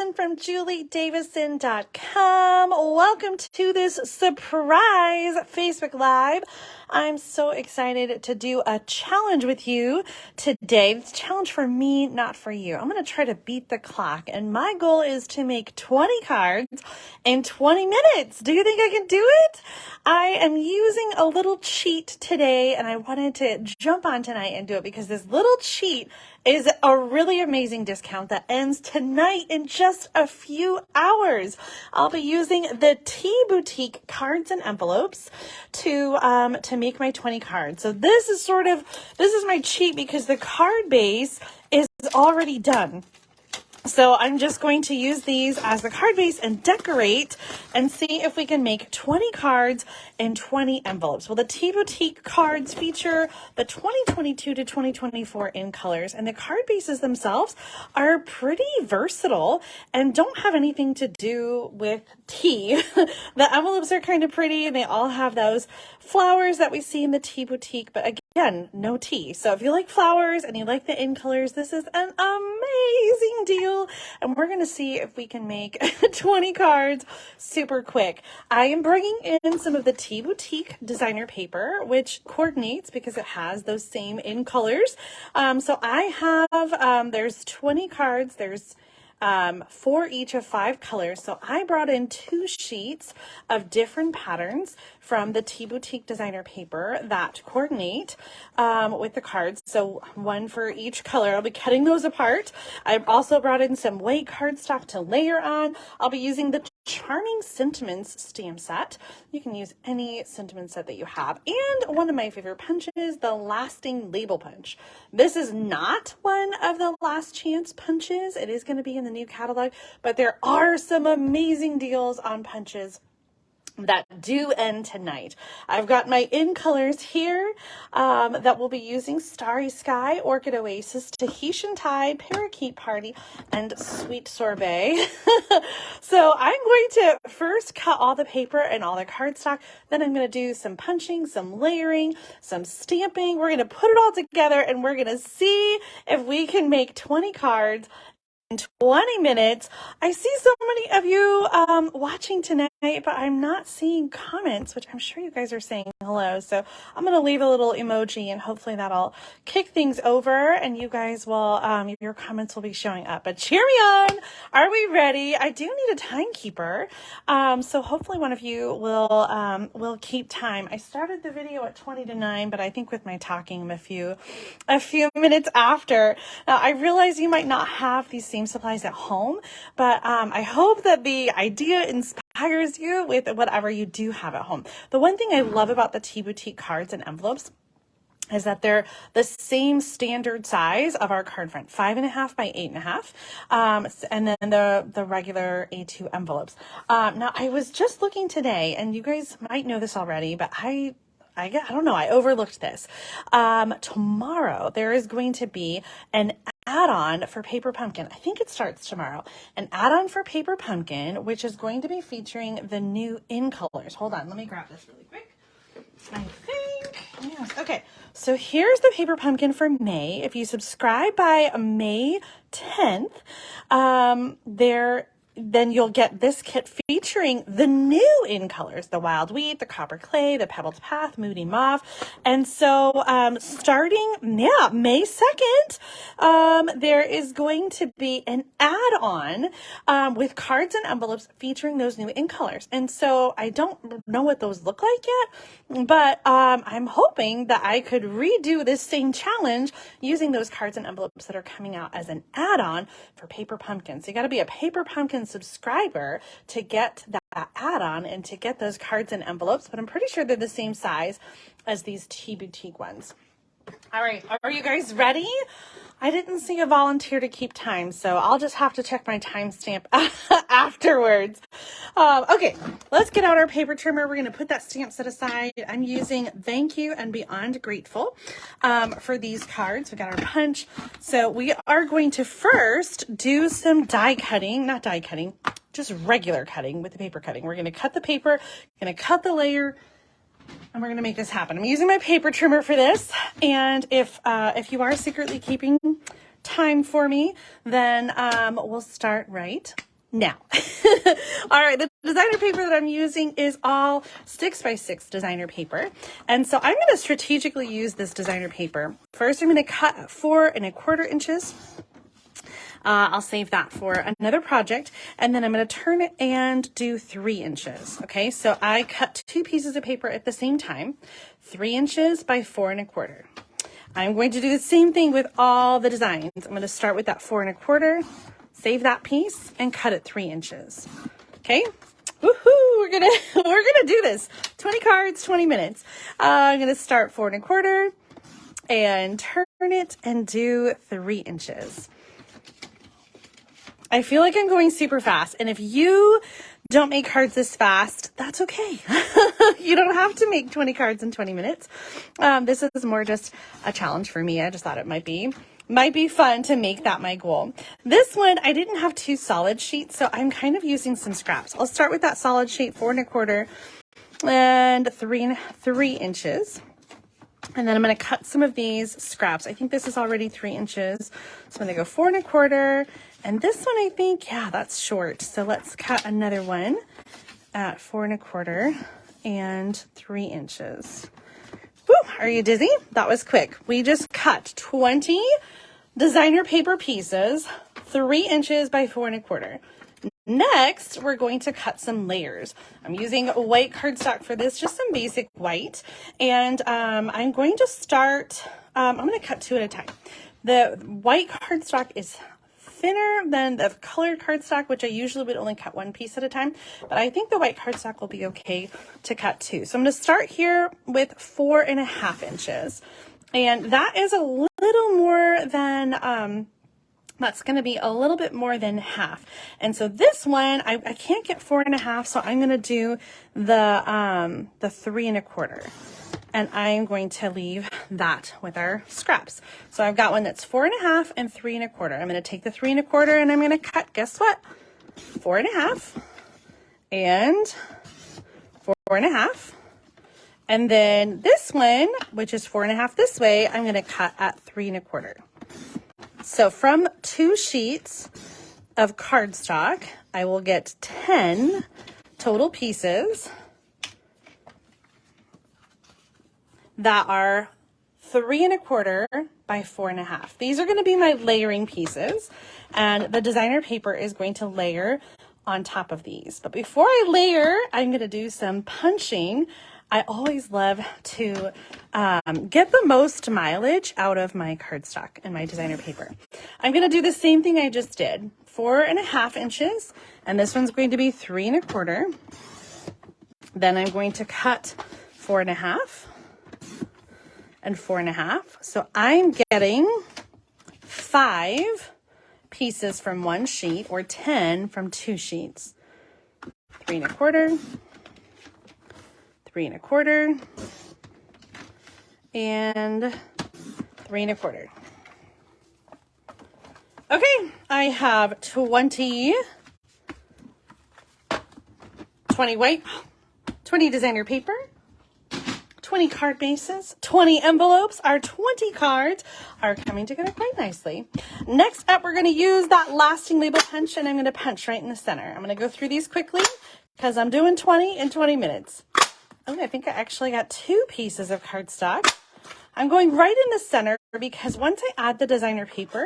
everyone from juliedavison.com. Welcome to this surprise Facebook Live. I'm so excited to do a challenge with you today. It's a challenge for me, not for you. I'm going to try to beat the clock, and my goal is to make 20 cards in 20 minutes. Do you think I can do it? I am using a little cheat today, and I wanted to jump on tonight and do it because this little cheat is a really amazing discount that ends tonight in just a few hours. I'll be using the Tea Boutique cards and envelopes to make my 20 cards. So this is my cheat because the card base is already done. So I'm just going to use these as the card base and decorate and see if we can make 20 cards and 20 envelopes. Well, the Tea Boutique cards feature the 2022 to 2024 in colors, and the card bases themselves are pretty versatile and don't have anything to do with tea. The envelopes are kind of pretty, and they all have those flowers that we see in the Tea Boutique, but again, no tea. So if you like flowers and you like the in colors, this is an amazing deal. And we're going to see if we can make 20 cards super quick. I am bringing in some of the Tea Boutique designer paper, which coordinates because it has those same in colors. So I have, there's 20 cards. There's 4 each of 5 colors. So I brought in 2 sheets of different patterns from the Tea Boutique designer paper that coordinate with the cards. So one for each color. I'll be cutting those apart. I've also brought in some white cardstock to layer on. I'll be using the Charming Sentiments stamp set. You can use any sentiment set that you have. And one of my favorite punches, the Lasting Label Punch. This is not one of the last chance punches. It is going to be in the new catalog, but there are some amazing deals on punches that do end tonight. I've got my in colors here that we'll be using: Starry Sky, Orchid Oasis, Tahitian Tide, Parakeet Party, and Sweet Sorbet. So I'm going to first cut all the paper and all the cardstock. Then I'm going to do some punching, some layering, some stamping. We're going to put it all together, and we're going to see if we can make 20 cards in 20 minutes. I see so many of you watching tonight, but I'm not seeing comments, which I'm sure you guys are saying hello. So I'm going to leave a little emoji, and hopefully that'll kick things over, and you guys will, your comments will be showing up. But cheer me on. Are we ready? I do need a timekeeper. So hopefully one of you will keep time. I started the video at 20 to 9, but I think with my talking I'm a few minutes after. Now I realize you might not have these same supplies at home, but I hope that the idea inspires you with whatever you do have at home. The one thing I love about the Tea Boutique cards and envelopes is that they're the same standard size of our card front, 5.5 by 8.5, and then the regular A2 envelopes. Now I was just looking today, and you guys might know this already, but I don't know, I overlooked this. Tomorrow there is going to be an add-on for Paper Pumpkin. I think it starts tomorrow. An add-on for Paper Pumpkin, which is going to be featuring the new in colors. Hold on, let me grab this really quick. I think, yes. Okay, so here's the Paper Pumpkin for May. If you subscribe by May 10th, then you'll get this kit featuring the new in colors: the Wild Wheat, the Copper Clay, the Pebbled Path, Moody Mauve. And so starting May 2nd, there is going to be an add-on with cards and envelopes featuring those new in colors. And so I don't know what those look like yet, but I'm hoping that I could redo this same challenge using those cards and envelopes that are coming out as an add-on for Paper Pumpkin. So you got to be a Paper Pumpkin subscriber to get that add-on and to get those cards and envelopes, but I'm pretty sure they're the same size as these Tea Boutique ones. All right, are you guys ready? I didn't see a volunteer to keep time, so I'll just have to check my timestamp afterwards. Okay, let's get out our paper trimmer. We're going to put that stamp set aside. I'm using Thank You and Beyond Grateful for these cards. We got our punch. So we are going to first do some die cutting, not die cutting, just regular cutting with the paper cutting. We're going to cut the paper, going to cut the layer, and we're going to make this happen. I'm using my paper trimmer for this. And if you are secretly keeping time for me, then we'll start right Now, all right, the designer paper that I'm using is all 6x6 designer paper. And so I'm going to strategically use this designer paper. First, I'm going to cut 4¼ inches. I'll save that for another project. And then I'm going to turn it and do 3 inches. Okay, so I cut 2 pieces of paper at the same time, 3 inches by 4¼ I'm going to do the same thing with all the designs. I'm going to start with that 4¼ save that piece and cut it 3 inches. Okay. Woohoo! We're gonna do this. 20 cards, 20 minutes. I'm gonna start 4¼ and turn it and do 3 inches. I feel like I'm going super fast, and if you don't make cards this fast, that's okay. You don't have to make 20 cards in 20 minutes. This is more just a challenge for me. I just thought it might be fun to make that my goal. This one, I didn't have 2 solid sheets, so I'm kind of using some scraps. I'll start with that solid sheet, 4¼ and 3 inches. And then I'm going to cut some of these scraps. I think this is already 3 inches. So I'm going to go 4¼ and this one, I think, yeah, that's short. So let's cut another one at 4¼ and 3 inches. Woo, are you dizzy? That was quick. We just cut 20 designer paper pieces, 3 inches by 4¼ Next, we're going to cut some layers. I'm using white cardstock for this, just some basic white. And I'm going to start, I'm going to cut 2 at a time. The white cardstock is thinner than the colored cardstock, which I usually would only cut 1 piece at a time, but I think the white cardstock will be okay to cut 2. So I'm going to start here with 4½ inches, and that is a little more than, that's going to be a little bit more than half. And so this one, I can't get 4½, so I'm going to do the 3¼ and I'm going to leave that with our scraps. So I've got one that's 4½ and 3¼ I'm going to take the 3¼ and I'm going to cut, guess what? 4½ and 4½. And then this one, which is 4½ this way, I'm going to cut at 3¼ So from 2 sheets of cardstock, I will get 10 total pieces that are 3¼ by 4½. These are going to be my layering pieces, and the designer paper is going to layer on top of these. But before I layer, I'm going to do some punching. I always love to get the most mileage out of my cardstock and my designer paper. I'm going to do the same thing I just did, 4½ inches, and this one's going to be 3¼ Then I'm going to cut 4½ and 4½. So I'm getting 5 pieces from 1 sheet or 10 from 2 sheets. 3¼ 3¼ and 3¼ Okay, I have 20 white, 20 designer paper, 20 card bases, 20 envelopes. Our 20 cards are coming together quite nicely. Next up, we're going to use that lasting label punch, and I'm going to punch right in the center. I'm going to go through these quickly because I'm doing 20 in 20 minutes. Oh, I think I actually got 2 pieces of cardstock. I'm going right in the center because once I add the designer paper,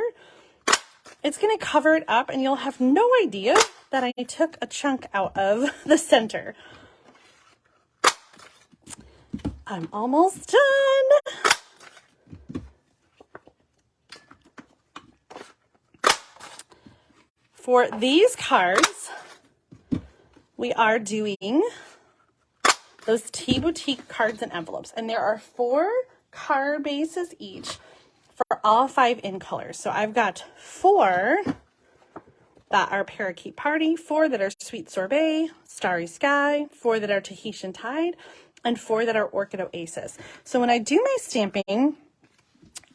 it's going to cover it up and you'll have no idea that I took a chunk out of the center. I'm almost done. For these cards, we are doing those Tea Boutique cards and envelopes. And there are 4 card bases each for all 5 in colors. So I've got 4 that are Parakeet Party, 4 that are Sweet Sorbet, Starry Sky, 4 that are Tahitian Tide, and 4 that are Orchid Oasis. So when I do my stamping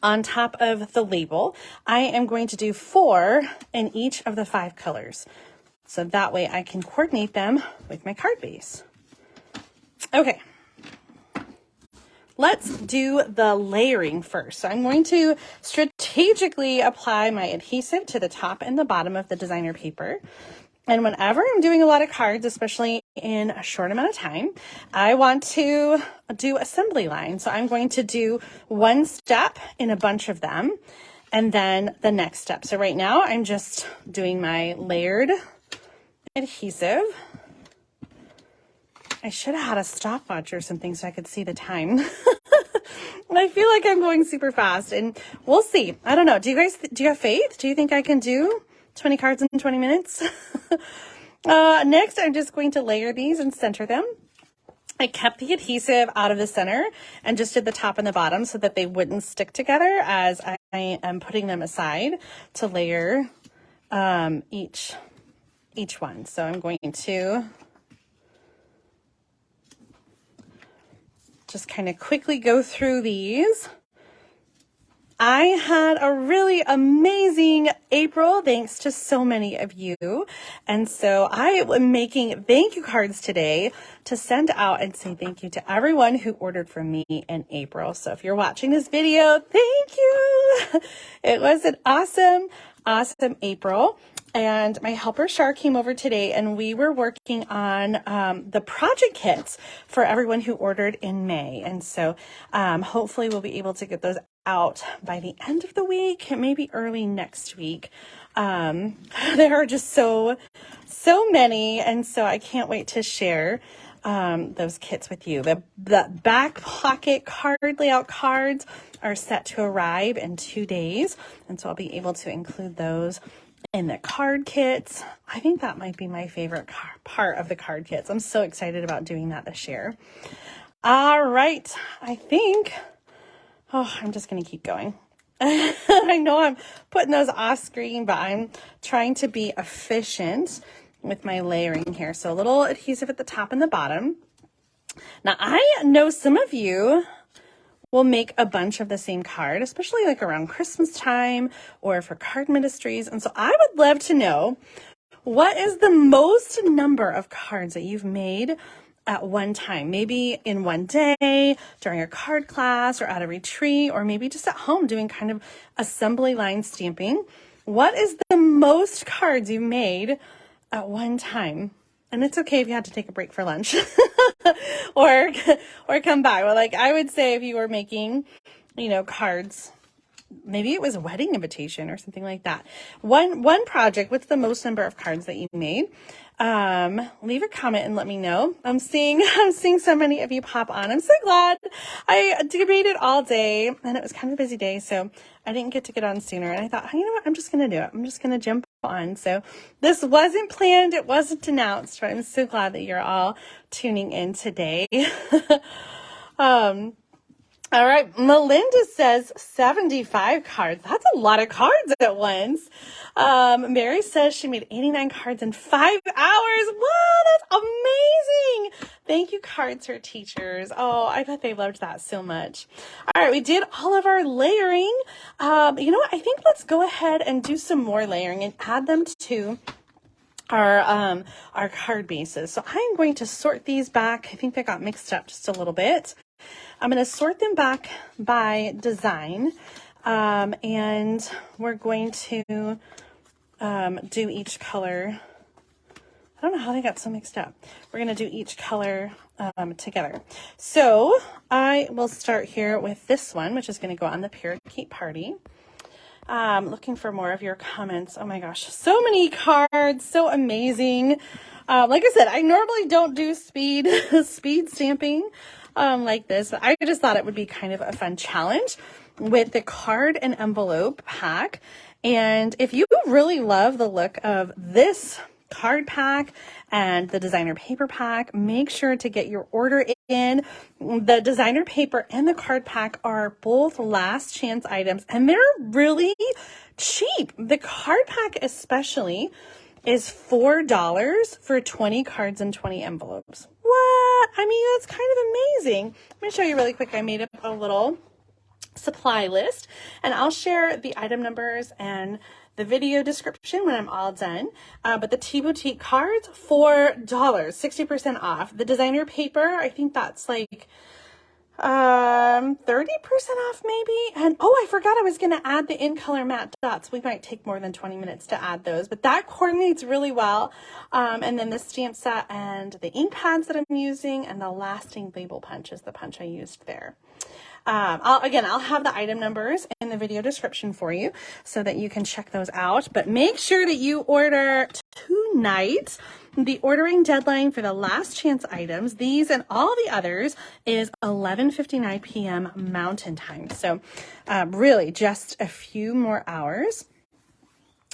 on top of the label, I am going to do 4 in each of the 5 colors. So that way I can coordinate them with my card base. Okay, let's do the layering first. So I'm going to strategically apply my adhesive to the top and the bottom of the designer paper. And whenever I'm doing a lot of cards, especially in a short amount of time, I want to do assembly line. So I'm going to do one step in a bunch of them and then the next step. So right now I'm just doing my layered adhesive. I should have had a stopwatch or something so I could see the time. I feel like I'm going super fast and we'll see. I don't know. Do you have faith? Do you think I can do 20 cards in 20 minutes? Next, I'm just going to layer these and center them. I kept the adhesive out of the center and just did the top and the bottom so that they wouldn't stick together as I am putting them aside to layer each one. So I'm going to just kind of quickly go through these. I had a really amazing April, thanks to so many of you. And so I am making thank you cards today to send out and say thank you to everyone who ordered from me in April. So if you're watching this video, thank you. It was an awesome April. And my helper Shar came over today and we were working on the project kits for everyone who ordered in May. And so hopefully we'll be able to get those out by the end of the week, maybe early next week. There are just so many. And so I can't wait to share those kits with you. The back pocket card layout cards are set to arrive in 2 days. And so I'll be able to include those in the card kits. I think that might be my favorite part of the card kits. I'm so excited about doing that this year. All right. I think, I'm just going to keep going. I know I'm putting those off screen, but I'm trying to be efficient with my layering here. So a little adhesive at the top and the bottom. Now I know some of you will make a bunch of the same card, especially like around Christmas time or for card ministries. And so I would love to know, what is the most number of cards that you've made at one time? Maybe in one day, during a card class, or at a retreat, or maybe just at home doing kind of assembly line stamping. What is the most cards you made at one time? And it's okay if you had to take a break for lunch or come back. Well, like I would say if you were making, cards, maybe it was a wedding invitation or something like that. One project, what's the most number of cards that you made? Leave a comment and let me know. I'm seeing so many of you pop on. I'm so glad. I debated all day and it was kind of a busy day, so I didn't get on sooner. And I thought, you know what? I'm just going to do it. I'm just going to jump on. So this wasn't planned. It wasn't announced, but I'm so glad that you're all tuning in today. All right, Melinda says 75 cards. That's a lot of cards at once. Mary says she made 89 cards in 5 hours. Wow, that's amazing. Thank you, cards for teachers. Oh, I bet they loved that so much. All right, we did all of our layering. You know what? I think let's go ahead and do some more layering and add them to our card bases. So I'm going to sort these back. I think they got mixed up just a little bit. I'm going to sort them back by design, and we're going to do each color. I don't know how they got so mixed up. We're going to do each color together. So I will start here with this one, which is going to go on the Parakeet Party. Looking for more of your comments. Oh my gosh, so many cards, so amazing. Like I said, I normally don't do speed stamping like this, but I just thought it would be kind of a fun challenge with the card and envelope pack. And if you really love the look of this card pack and the designer paper pack, make sure to get your order in. The designer paper and the card pack are both last chance items, and they're really cheap. The card pack especially is $4 for 20 cards and 20 envelopes. What? I mean, that's kind of amazing. Let me show you really quick. I made up a little supply list, and I'll share the item numbers and the video description when I'm all done. But the Tea Boutique cards, $4, 60% off. The designer paper, I think that's like 30% off maybe. And oh, I forgot I was going to add the in color matte dots. We might take more than 20 minutes to add those, but that coordinates really well. And then the stamp set and the ink pads that I'm using, and the lasting label punch is the punch I used there. I'll have the item numbers in the video description for you so that you can check those out, but make sure that you order tonight. The ordering deadline for the last chance items, these and all the others, is 11:59 p.m. Mountain Time. So really just a few more hours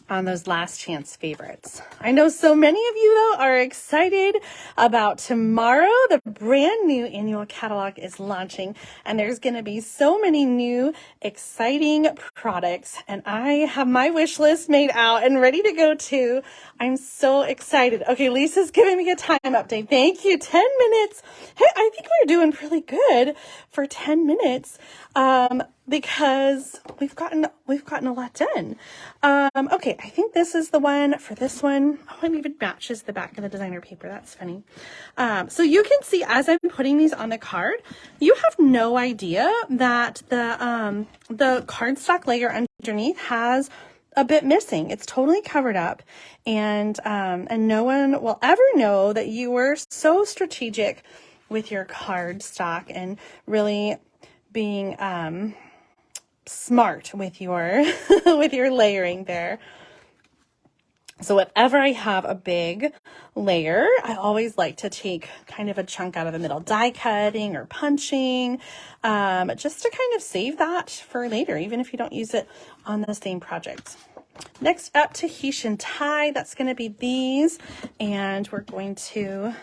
on those last chance favorites. I know so many of you though are excited about tomorrow. The brand new annual catalog is launching, and there's going to be so many new exciting products, and I have my wish list made out and ready to go too. I'm so excited. Okay, Lisa's giving me a time update. Thank you. 10 minutes. Hey, I think we're doing really good for 10 minutes. Because we've gotten a lot done. Okay, I think this is the one for this one. Oh, it even matches the back of the designer paper. That's funny. So you can see as I'm putting these on the card, you have no idea that the cardstock layer underneath has a bit missing. It's totally covered up, and no one will ever know that you were so strategic with your cardstock and really being smart with your with your layering there. So whenever I have a big layer, I always like to take kind of a chunk out of the middle, die cutting or punching, just to kind of save that for later, even if you don't use it on the same project. Next up, Tahitian tie. That's going to be these, and we're going to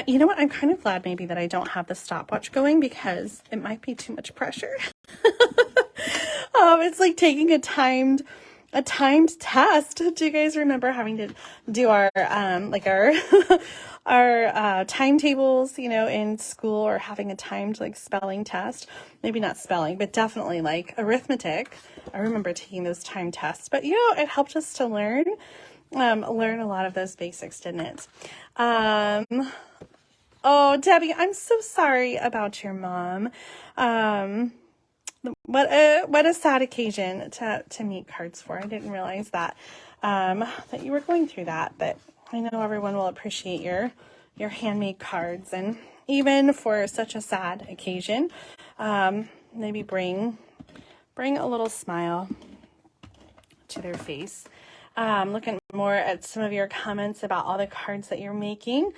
you know what? I'm kind of glad maybe that I don't have the stopwatch going, because it might be too much pressure. It's like taking a timed test. Do you guys remember having to do our our timetables, in school, or having a timed spelling test? Maybe not spelling, but definitely arithmetic. I remember taking those time tests, but it helped us to learn a lot of those basics, didn't it? Oh, Debbie, I'm so sorry about your mom. What a sad occasion to meet cards for. I didn't realize that you were going through that, but I know everyone will appreciate your handmade cards, and even for such a sad occasion, maybe bring a little smile to their face. Looking more at some of your comments about all the cards that you're making.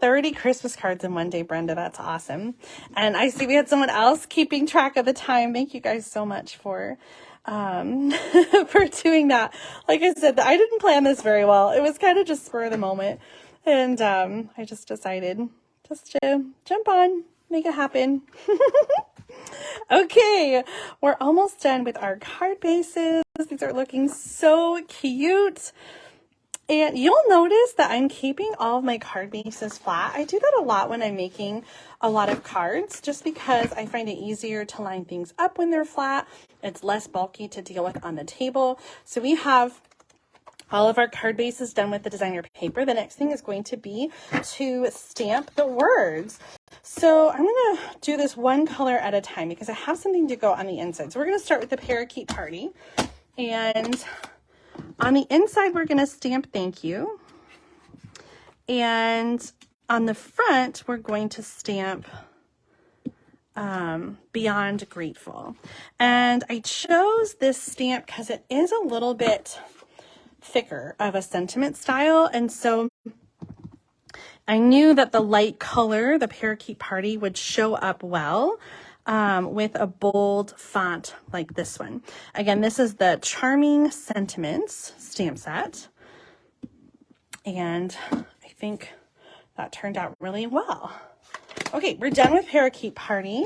30 Christmas cards in one day, Brenda. That's awesome. And I see we had someone else keeping track of the time. Thank you guys so much for for doing that. Like I said, I didn't plan this very well. It was kind of just spur of the moment. And I just decided just to jump on, make it happen. Okay, we're almost done with our card bases. These are looking so cute. And you'll notice that I'm keeping all of my card bases flat. I do that a lot when I'm making a lot of cards, just because I find it easier to line things up when they're flat. It's less bulky to deal with on the table. So we have all of our card bases done with the designer paper. The next thing is going to be to stamp the words. So I'm going to do this one color at a time, because I have something to go on the inside. So we're going to start with the Parakeet Party. And on the inside, we're going to stamp thank you. And on the front, we're going to stamp beyond grateful. And I chose this stamp because it is a little bit thicker of a sentiment style. And so I knew that the light color, the Parakeet Party, would show up well with a bold font like this one. Again, this is the Charming Sentiments stamp set, and I think that turned out really well. Okay, we're done with Parakeet Party.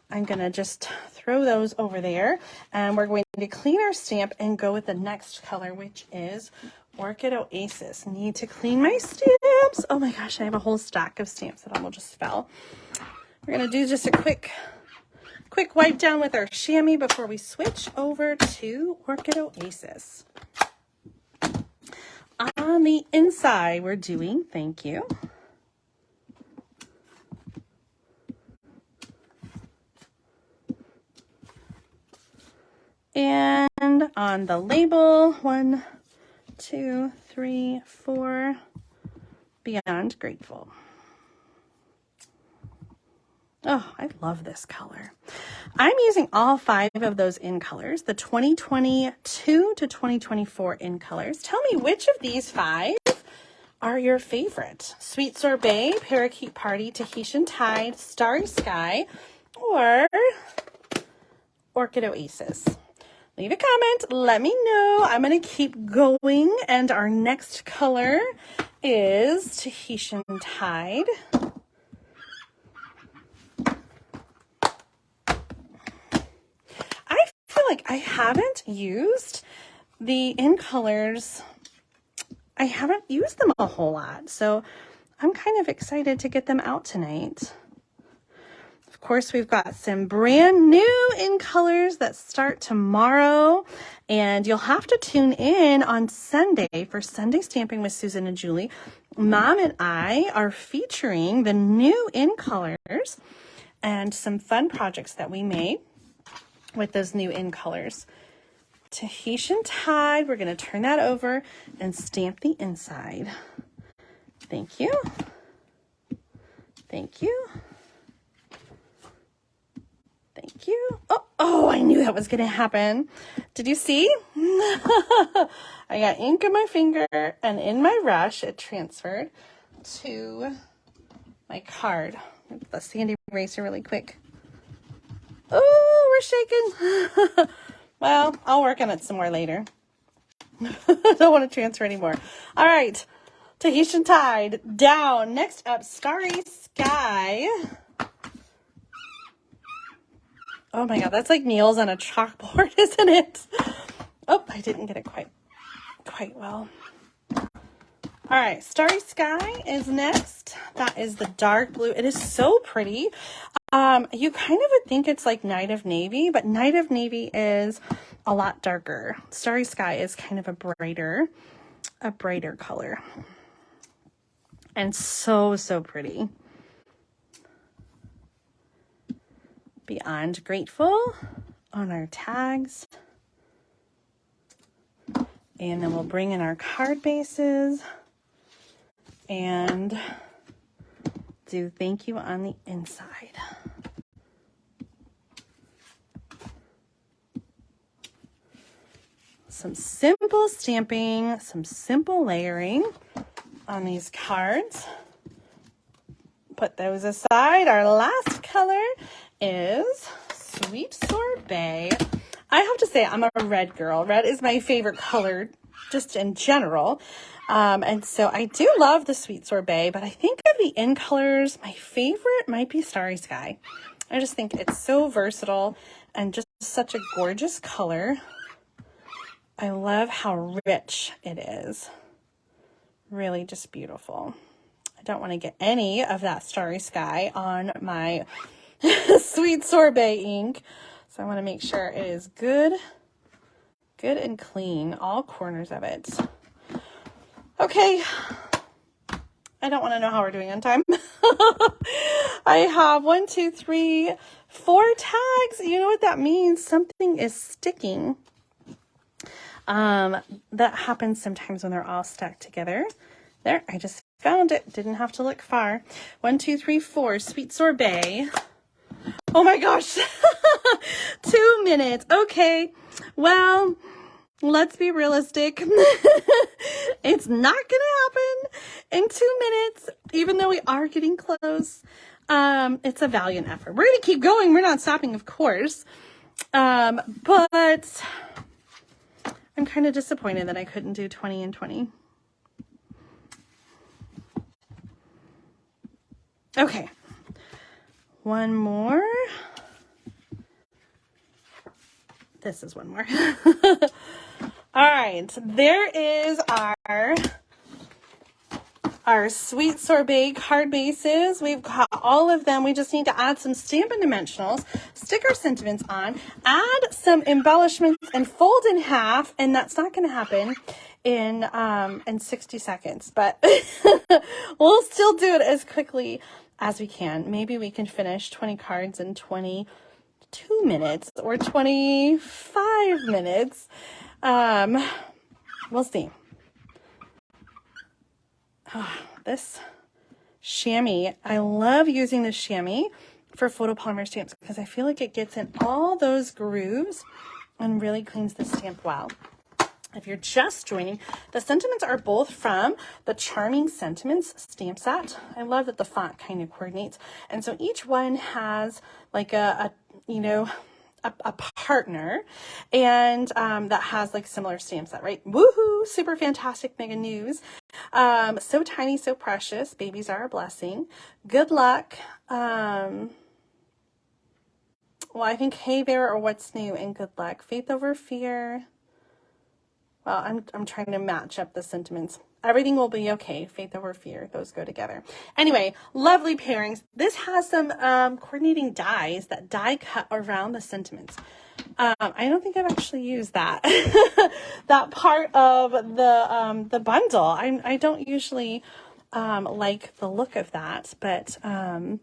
I'm gonna just throw those over there, and we're going to clean our stamp and go with the next color, which is Orchid Oasis. Need to clean my stamps. Oh my gosh, I have a whole stack of stamps that almost just fell. We're gonna do just a quick wipe down with our chamois before we switch over to Orchid Oasis. On the inside, we're doing thank you. And on the label, 1, 2, 3, 4, Beyond Grateful. Oh, I love this color. I'm using all 5 of those in colors, the 2022 to 2024 in colors. Tell me which of these 5 are your favorite. Sweet Sorbet, Parakeet Party, Tahitian Tide, Starry Sky, or Orchid Oasis. Leave a comment, let me know. I'm going to keep going, and our next color is Tahitian Tide. I feel like I haven't used the in colors. I haven't used them a whole lot, so I'm kind of excited to get them out tonight. Of course, we've got some brand new in colors that start tomorrow, and you'll have to tune in on Sunday for Sunday Stamping with Susan and Julie. Mom and I are featuring the new in colors and some fun projects that we made with those new in colors. Tahitian Tide, we're going to turn that over and stamp the inside. Thank you. Thank you. Thank you. Oh, I knew that was going to happen. Did you see? I got ink in my finger, and in my rush, it transferred to my card. The sandy eraser really quick. Oh, we're shaking. Well, I'll work on it some more later. I don't want to transfer anymore. All right. Tahitian Tide down. Next up, Starry Sky. Oh my God, that's like nails on a chalkboard, isn't it? Oh, I didn't get it quite well. All right, Starry Sky is next. That is the dark blue. It is so pretty. You kind of would think it's like Night of Navy, but Night of Navy is a lot darker. Starry Sky is kind of a brighter color. And so pretty. Beyond Grateful on our tags. And then we'll bring in our card bases and do thank you on the inside. Some simple stamping, some simple layering on these cards. Put those aside. Our last color is Sweet Sorbet. I have to say I'm a red girl. Red is my favorite color just in general. And so I do love the Sweet Sorbet, but I think of the in colors, my favorite might be Starry Sky. I just think it's so versatile and just such a gorgeous color. I love how rich it is. Really just beautiful. I don't want to get any of that Starry Sky on my Sweet Sorbet ink. So I want to make sure it is good and clean, all corners of it. Okay. I don't want to know how we're doing on time. I have 1, 2, 3, 4 tags. You know what that means? Something is sticking. That happens sometimes when they're all stuck together. There, I just found it. Didn't have to look far. 1, 2, 3, 4, Sweet Sorbet. Oh my gosh. 2 minutes. Okay. Well, let's be realistic. It's not going to happen in 2 minutes, even though we are getting close. It's a valiant effort. We're going to keep going. We're not stopping, of course. But I'm kind of disappointed that I couldn't do 20 and 20. Okay. One more. This is one more. All right. There is our Sweet Sorbet card bases. We've got all of them. We just need to add some Stampin' Dimensionals, stick our sentiments on, add some embellishments, and fold in half. And that's not going to happen in 60 seconds, but we'll still do it as quickly as we can. Maybe we can finish 20 cards in 20 2 minutes or 25 minutes. We'll see. Oh, this chamois, I love using the chamois for photopolymer stamps because I feel like it gets in all those grooves and really cleans the stamp well. If you're just joining, the sentiments are both from the Charming Sentiments stamp set. I love that the font kind of coordinates. And so each one has like a partner, and that has like similar stamp set, right? Woohoo! Super fantastic mega news. So tiny, so precious. Babies are a blessing. Good luck. Well, I think hey there or what's new and good luck. Faith over fear. Well, I'm trying to match up the sentiments. Everything will be okay. Faith over fear. Those go together. Anyway, lovely pairings. This has some coordinating dies that die cut around the sentiments. I don't think I've actually used that. That part of the bundle. I don't usually like the look of that, but I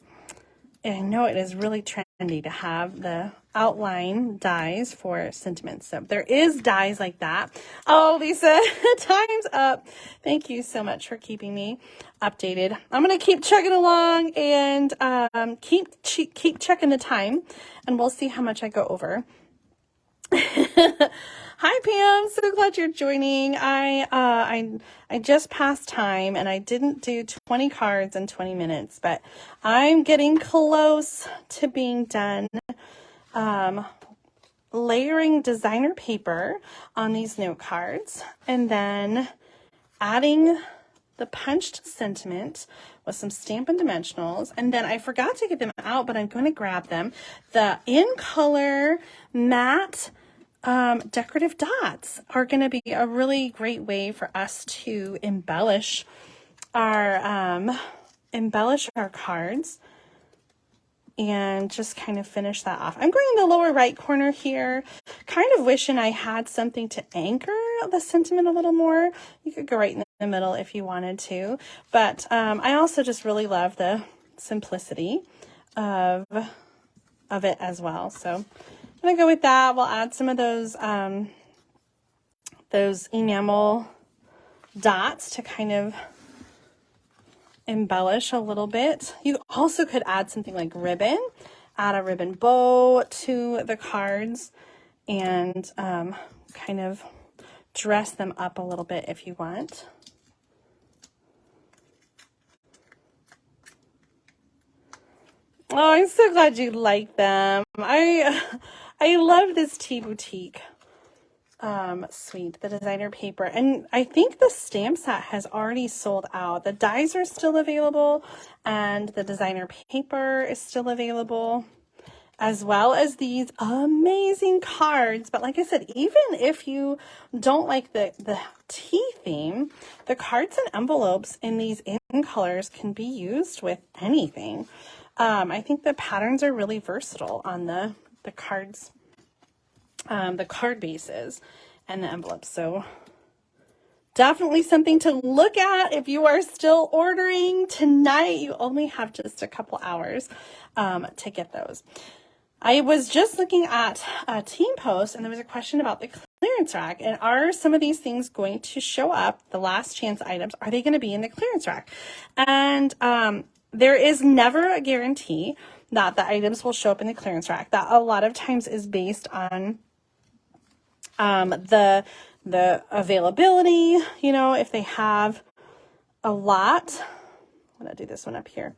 know it is really trendy to have the outline dies for sentiments. So there is dies like that. Oh, Lisa, time's up. Thank you so much for keeping me updated. I'm going to keep chugging along and keep checking the time, and we'll see how much I go over. Hi Pam, so glad you're joining. I just passed time and I didn't do 20 cards in 20 minutes, but I'm getting close to being done layering designer paper on these note cards and then adding the punched sentiment with some Stampin' Dimensionals. And then I forgot to get them out, but I'm going to grab them. The in color matte decorative dots are going to be a really great way for us to embellish our cards and just kind of finish that off. I'm going in the lower right corner here, kind of wishing I had something to anchor the sentiment a little more. You could go right in the middle if you wanted to, but I also just really love the simplicity of it as well. So I'm gonna go with that. We'll add some of those enamel dots to kind of embellish a little bit. You also could add something like ribbon, add a ribbon bow to the cards, and kind of dress them up a little bit if you want. Oh, I'm so glad you like them. I love this Tea Boutique suite, the designer paper, and I think the stamp set has already sold out. The dies are still available and the designer paper is still available, as well as these amazing cards. But like I said, even if you don't like the tea theme, the cards and envelopes in these in colors can be used with anything. I think the patterns are really versatile on the cards, the card bases and the envelopes. So definitely something to look at if you are still ordering tonight. You only have just a couple hours to get those. I was just looking at a team post and there was a question about the clearance rack, and are some of these things going to show up, the last chance items, are they going to be in the clearance rack? And there is never a guarantee that the items will show up in the clearance rack. That a lot of times is based on the availability. You know, if they have a lot, I'm going to do this one up here.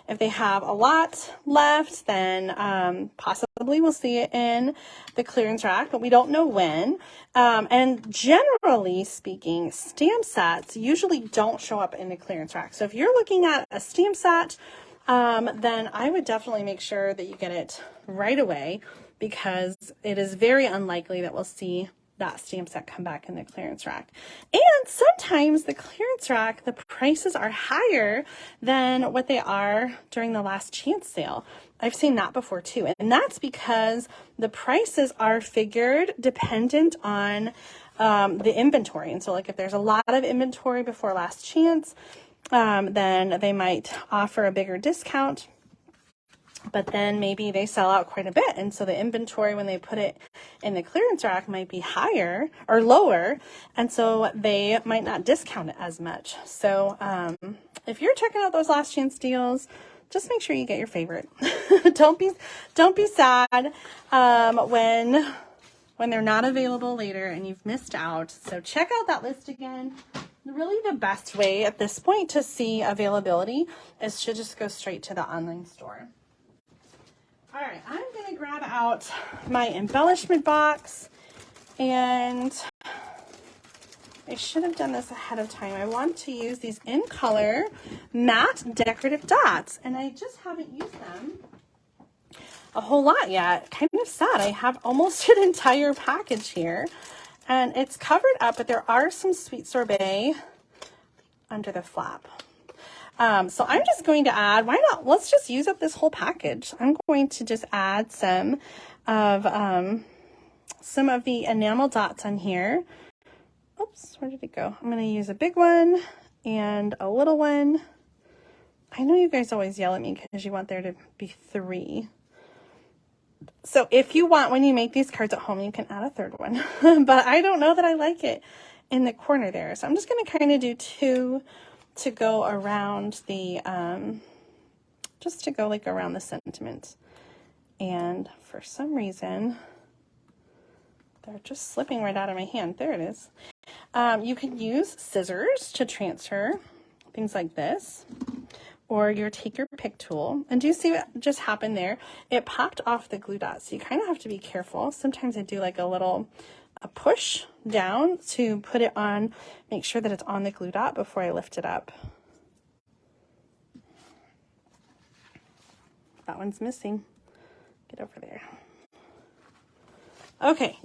If they have a lot left, then possibly we'll see it in the clearance rack, but we don't know when. And generally speaking, stamp sets usually don't show up in the clearance rack. So if you're looking at a stamp set, then I would definitely make sure that you get it right away, because it is very unlikely that we'll see that stamp set come back in the clearance rack. And sometimes the clearance rack, the prices are higher than what they are during the last chance sale. I've seen that before too. And that's because the prices are figured dependent on the inventory. And so like if there's a lot of inventory before last chance, then they might offer a bigger discount. but then maybe they sell out quite a bit. And so the inventory, when they put it in the clearance rack, might be higher or lower. And so they might not discount it as much. So if you're checking out those last chance deals, just make sure you get your favorite. Don't be sad when they're not available later and you've missed out. So check out that list again. Really the best way at this point to see availability is to just go straight to the online store. All right, I'm going to grab out my embellishment box, and I should have done this ahead of time. I want to use these in color matte decorative dots, and I just haven't used them a whole lot yet. Kind of sad. I have almost an entire package here, and it's covered up, but there are some sweet sorbet under the flap. So I'm just going to add, why not? Let's just use up this whole package. I'm going to just add some of the enamel dots on here. Oops, where did it go? I'm going to use a big one and a little one. I know you guys always yell at me because you want there to be 3. So if you want, when you make these cards at home, you can add a 3rd one. But I don't know that I like it in the corner there. So I'm just going to kind of do 2 to go around the, just to go like around the sentiment. And for some reason, they're just slipping right out of my hand. There it is. You can use scissors to transfer things like this, or your take your pick tool. And do you see what just happened there? It popped off the glue dot. So you kind of have to be careful. Sometimes I do like a push down to put it on, make sure that it's on the glue dot before I lift it up. That one's missing. Get over there. Okay.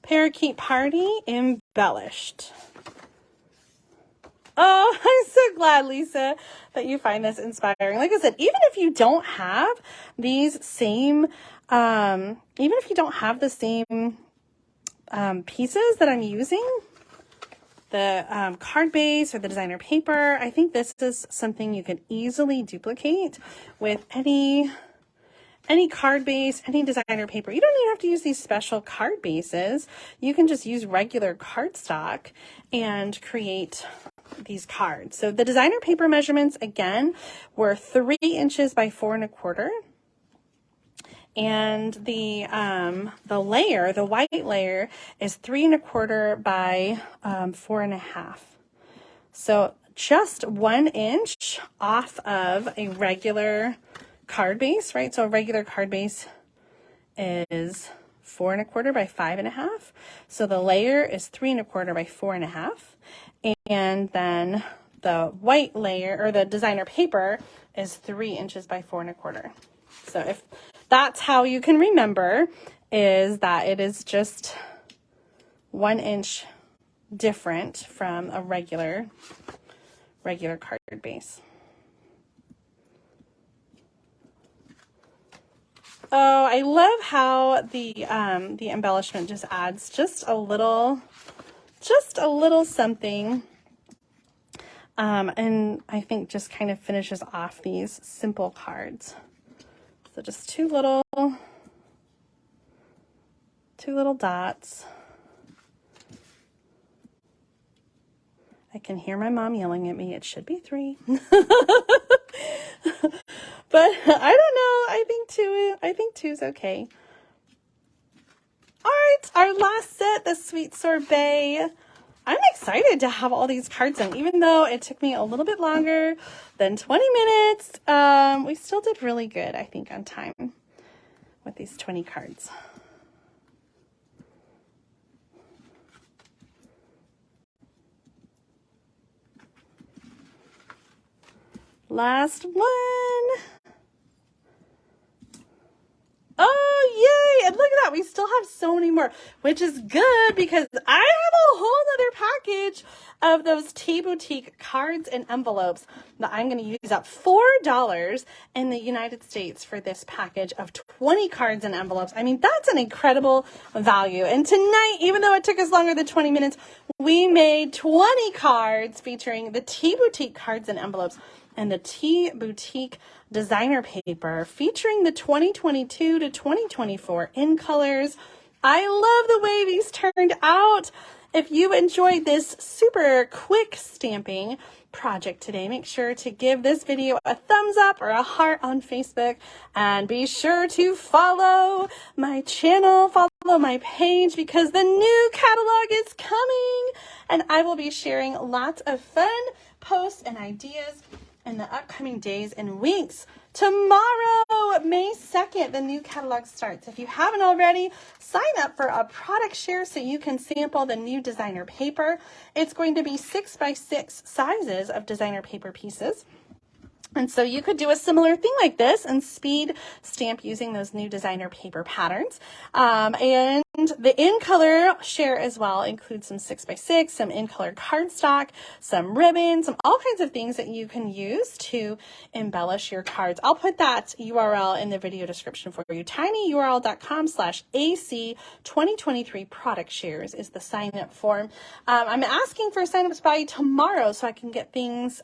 Parakeet Party embellished. Oh, I'm so glad, Lisa, that you find this inspiring. Like I said, even if you don't have these same, even if you don't have the same pieces that I'm using, the card base or the designer paper, I think this is something you can easily duplicate with any card base, any designer paper. You don't even have to use these special card bases. You can just use regular cardstock and create these cards. So the designer paper measurements, again, were 3 inches by 4 1/4. And the layer, the white layer, is 3 1/4 by 4 1/2. So just 1 inch off of a regular card base, right? So a regular card base is 4 1/4 by 5 1/2. So the layer is 3 1/4 by 4 1/2. And then the white layer, or the designer paper, is 3 inches by 4 1/4. So if that's how you can remember, is that it is just 1 inch different from a regular card base. Oh, I love how the embellishment just adds just a little something. And I think just kind of finishes off these simple cards. So just two little dots. I can hear my mom yelling at me. It should be 3. But I don't know. I think 2 is okay. All right, our last set, the sweet sorbet. I'm excited to have all these cards in, even though it took me a little bit longer than 20 minutes. We still did really good, I think, on time with these 20 cards. Last one. Oh, yay. And look at that. We still have so many more, which is good because I have a whole other package of those Tea Boutique cards and envelopes that I'm going to use up $4 in the United States for this package of 20 cards and envelopes. I mean, that's an incredible value. And tonight, even though it took us longer than 20 minutes, we made 20 cards featuring the Tea Boutique cards and envelopes and the Tea Boutique designer paper featuring the 2022 to 2024 in colors. I love the way these turned out. If you enjoyed this super quick stamping project today, make sure to give this video a thumbs up or a heart on Facebook, and be sure to follow my channel, follow my page, because the new catalog is coming and I will be sharing lots of fun posts and ideas in the upcoming days and weeks. Tomorrow, May 2nd, the new catalog starts. If you haven't already, sign up for a product share so you can sample the new designer paper. It's going to be 6x6 sizes of designer paper pieces. And so you could do a similar thing like this and speed stamp using those new designer paper patterns. And the in-color share as well includes some 6x6, some in-color cardstock, some ribbons, all kinds of things that you can use to embellish your cards. I'll put that URL in the video description for you. tinyurl.com/AC2023 product shares is the sign-up form. I'm asking for sign-ups by tomorrow so I can get things...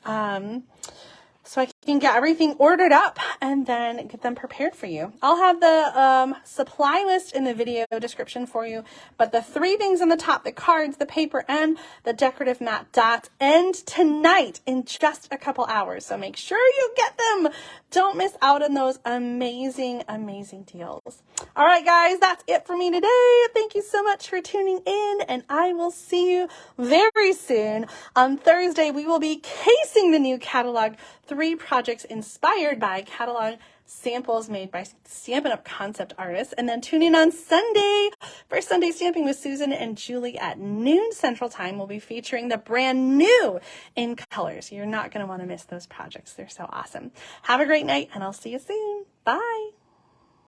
so I can get everything ordered up and then get them prepared for you. I'll have the supply list in the video description for you, but the 3 things on the top, the cards, the paper, and the decorative matte dots, end tonight in just a couple hours. So make sure you get them. Don't miss out on those amazing, amazing deals. All right, guys, that's it for me today. Thank you so much for tuning in, and I will see you very soon. On Thursday, we will be casing the new catalog, 3 projects inspired by catalog samples made by Stampin' Up concept artists. And then tune in on Sunday for Sunday Stamping with Susan and Julie at noon Central Time. We'll be featuring the brand new in colors. You're not going to want to miss those projects. They're so awesome. Have a great night, and I'll see you soon. Bye.